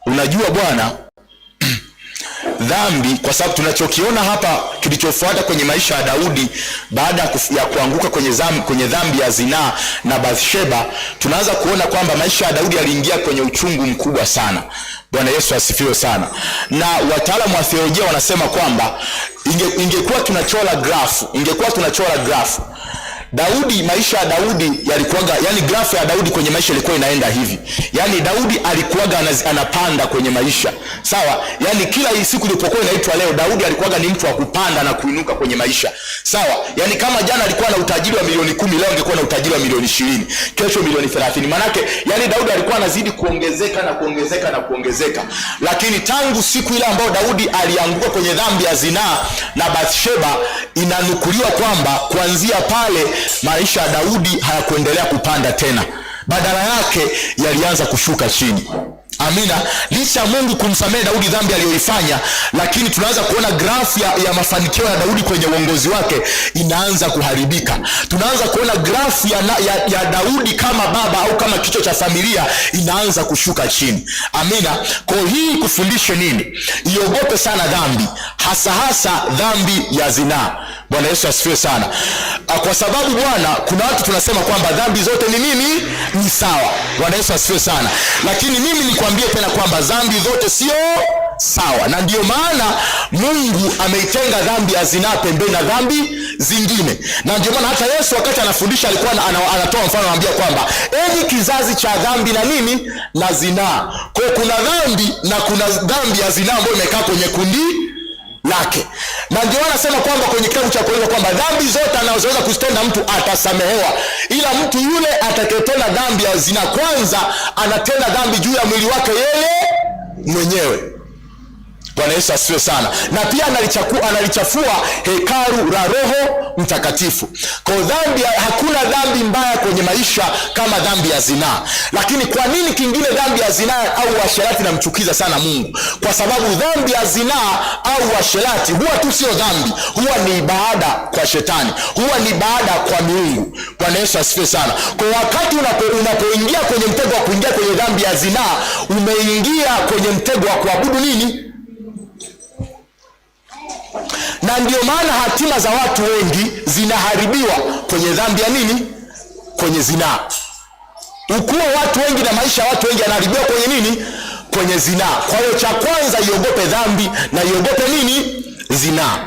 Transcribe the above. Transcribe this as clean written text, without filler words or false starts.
Unajua bwana, dhambi, kwa sababu tunachokiona hapa kilichofuata kwenye maisha ya Daudi baada ya kuanguka kwenye dhambi ya zinaa na Bathsheba, tunaanza kuona kwamba maisha ya Daudi yaliingia kwenye uchungu mkubwa sana. Bwana Yesu asifiwe sana. Na wataalamu wa theolojia wanasema kwamba ingekuwa tunachora grafu Daudi, maisha ya Daudi yalikuwaga, yani grafu ya Daudi kwenye maisha ilikuwa inaenda hivi. Yani Daudi alikuwaga anapanda kwenye maisha. Sawa? Yani kila siku ilipokuwa inaitwa leo, Daudi alikuwaga ni mtu wa kupanda na kuinuka kwenye maisha. Sawa? Yani kama jana alikuwa na utajiri wa milioni 10, leo angekuwa na utajiri wa milioni 20, kesho milioni 30. Manake yani Daudi alikuwa anazidi kuongezeka na kuongezeka na kuongezeka. Lakini tangu siku ile ambayo Daudi alianguka kwenye dhambi ya zinaa na Bathsheba, inanukuliwa kwamba kuanzia pale maisha ya Daudi hayakuendelea kupanda tena, badala yake yalianza kushuka chini. Amina. Licha ya Mungu kumsamehe Daudi dhambi aliyoifanya, lakini tunaanza kuona grafu ya mafanikio ya Daudi kwenye uongozi wake inaanza kuharibika. Tunaanza kuona grafu ya Daudi kama baba au kama kichwa cha familia inaanza kushuka chini. Amina. Kwa hii kufundishe nini? Iogope sana dhambi, hasa dhambi ya zinaa. Bwana Yesu asifiwe sana. Kwa sababu bwana, kuna watu tunasema kwamba dhambi zote ni nini? Ni sawa. Bwana Yesu asifiwe sana. Lakini mimi nikwambie tena kwamba dhambi zote sio sawa. Na ndio maana Mungu ameitenga dhambi ya zinaa pembeni na dhambi zingine. Na ndio maana hata Yesu wakati anafundisha alikuwa anatoa mfano, anambia kwamba enyi kizazi cha dhambi na nini? Na zinaa. Kwa kuna dhambi na kuna dhambi ya zinaa ambayo imekaa kwenye kundi lake. Na ndio anasema kwamba kwenye kitabu cha Korintho kwamba dhambi zote anazoweza kuzitenda mtu atasamehewa, ila mtu yule atakayetenda dhambi ya zina kwanza anatenda dhambi juu ya mwili wake yeye mwenyewe. Bwana Yesu asifiwe sana. Na pia analichafua hekalu la Roho Mtakatifu. Kwa dhambi, hakuna dhambi mbaya kwenye maisha kama dhambi ya zinaa. Lakini kwa nini kingine dhambi ya zinaa au uasherati namchukiza sana Mungu? Kwa sababu dhambi ya zinaa au uasherati huwa tu sio dhambi, huwa ni ibada kwa shetani, huwa ni ibada kwa miungu. Bwana Yesu asifiwe sana. Kwa wakati unapoingia kwenye mtego wa kuingia kwenye dhambi ya zinaa, umeingia kwenye mtego wa kuabudu nini? Na ndio maana hatima za watu wengi zinaharibiwa kwenye dhambi ya nini? Kwenye zinaa. Ukuwa watu wengi na maisha watu wengi yanaharibiwa kwenye nini? Kwenye zinaa. Kwa hiyo cha kwanza iogope dhambi na iogope nini? Zinaa.